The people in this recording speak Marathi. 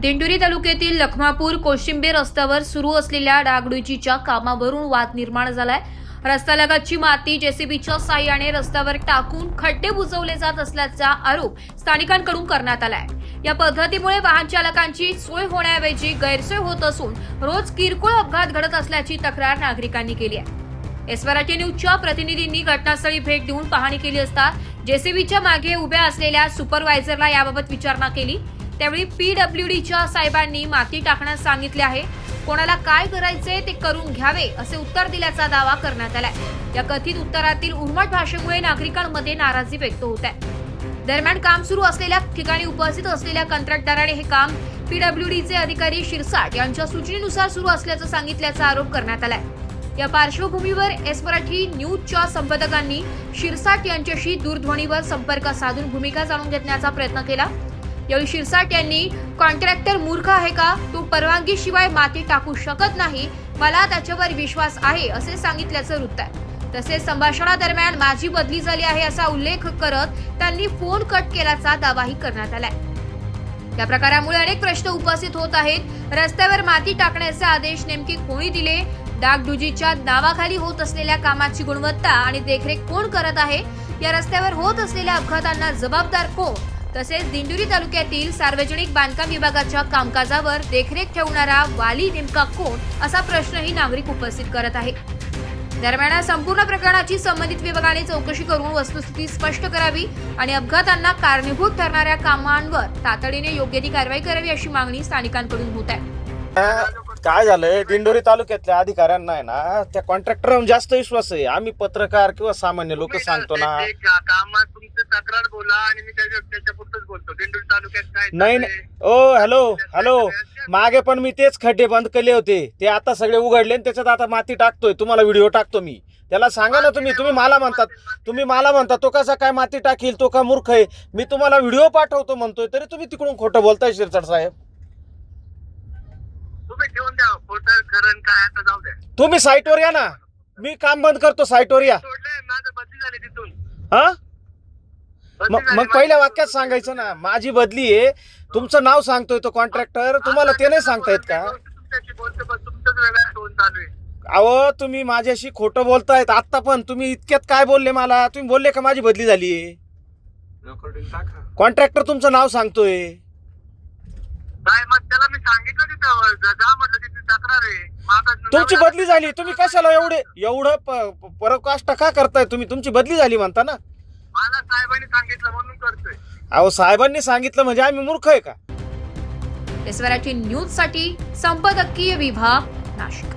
दिंडोरी तालुक्यातील लखमापूर कोशिंबे रस्त्यावर सुरू असलेल्या डागडुजीच्या कामावरून वाद निर्माण झालाय। रस्त्यालगतची माती जेसीबीच्या साहाय्याने रस्त्यावर टाकून खड्डे बुजवले जात असल्याचा आरोप स्थानिकांकडून करण्यात आलाय। या पद्धतीमुळे वाहन चालकांची सोय होण्याऐवजी गैरसोय होत असून रोज किरकोळ अपघात घडत असल्याची तक्रार नागरिकांनी केली आहे। एसवराटी न्यूजच्या प्रतिनिधींनी घटनास्थळी भेट देऊन पाहणी केली असता जेसीबीच्या मागे उभ्या असलेल्या सुपरवायझरला याबाबत विचारणा केली। त्यावेळी पीडब्ल्यूडीच्या साहेबांनी माती टाकण्यास सांगितले आहे। कोणाला काय करायचे ते करून घ्यावे असे उत्तर दिल्याचा दावा करण्यात आलाय। या कथित उत्तरातील उर्मट भाषेमुळे नागरिकांमध्ये नाराजी व्यक्त होत आहे। दरम्यान काम सुरू असलेल्या ठिकाणी उपस्थित असलेल्या कंत्राटदाराने हे काम पीडब्ल्यूडीचे अधिकारी शिरसाट यांच्या सूचनेनुसार सुरू असल्याचं सांगितल्याचा आरोप करण्यात आलाय। या पार्श्वभूमीवर एसवराटी न्यूजच्या संपादकांनी शिरसाट यांच्याशी दूरध्वनीवर संपर्क साधून भूमिका जाणून घेण्याचा प्रयत्न केला। यावेळी शिरसाट यांनी कॉन्ट्रॅक्टर मूर्ख आहे का, तो परवानगीशिवाय माती टाकू शकत नाही, मला त्याच्यावर विश्वास आहे असे सांगितल्याचं वृत्त आहे। तसेच संभाषणादरम्यान माझी बदली झाली आहे असा उल्लेख करत त्यांनी फोन कट केल्याचा दावाही करण्यात आलाय। या प्रकारामुळे अनेक प्रश्न उपस्थित होत आहेत। रस्त्यावर माती टाकण्याचे आदेश नेमके कोणी दिले? डागडुजीच्या नावाखाली होत असलेल्या कामाची गुणवत्ता आणि देखरेख कोण करत आहे? या रस्त्यावर होत असलेल्या अपघातांना जबाबदार कोण? तसेच दिंडोरी तालुक्यातील सार्वजनिक बांधकाम विभागाच्या कामकाजावर देखरेख ठेवणारा वाली नेमका कोण असा प्रश्नही नागरिक उपस्थित करत आहेत। दरम्यान या संपूर्ण प्रकरणाची संबंधित विभागाने चौकशी करून वस्तुस्थिती स्पष्ट करावी आणि अपघातांना कारणीभूत ठरणाऱ्या कामांवर तातडीने योग्य ती कारवाई करावी अशी मागणी स्थानिकांकडून होत आहे। काय झालंय, दिंडोरी तालुक्यातल्या अधिकाऱ्यांना आहे ना त्या कॉन्ट्रॅक्टरवर जास्त विश्वास आहे। आम्ही पत्रकार किंवा सामान्य लोक सांगतो ना कामात तुमचं तक्रार बोला आणि मी त्याच्या पुरतच बोलतो। दिंडोरी तालुक्यात काय नाही ओ हॅलो मागे पण मी तेच खड्डे बंद केले होते, ते आता सगळे उघडले आणि त्याच्यात आता माती टाकतोय। तुम्हाला व्हिडिओ टाकतो मी, त्याला सांगा ना तुम्ही मला म्हणतात तो कसा काय माती टाकील, तो का मूर्ख आहे? मी तुम्हाला व्हिडिओ पाठवतो म्हणतोय तरी तुम्ही तिकडून खोटं बोलताय शिरसाट साहेब। ठेवून द्या खोटं खरं काय, आता जाऊ द्या। तुम्ही साईटवर या ना, मी काम बंद करतो, साईटवर या। माझं बदली झाली तिथून। हा मग पहिल्या वाक्यात सांगायचं ना माझी बदली आहे। तुमचं नाव सांगतोय तो कॉन्ट्रॅक्टर, तुम्हाला ते नाही सांगता येत का? तुमच्याशी बोलतो पण तुमचंच वेगळा टोन चालू आहे। अहो तुम्ही माझ्याशी खोटं बोलतायत। आता पण तुम्ही इतक्यात काय बोलले मला? तुम्ही बोलले का माझी बदली झालीये? कॉन्ट्रॅक्टर तुमचं नाव सांगतोय काय? मग त्याला मी सांगितलं तिथं जा म्हटलं, तिथे तक्रार आहे। तुमची बदली झाली, तुम्ही कशाला एवढं पराकाष्ठा का करताय? तुमची बदली झाली म्हणता ना। मला साहेबांनी सांगितलं म्हणून करतोय। अहो साहेबांनी सांगितलं म्हणजे आम्ही मूर्ख आहे का? एसवराटी न्यूज साठी संपादकीय विभाग, नाशिक।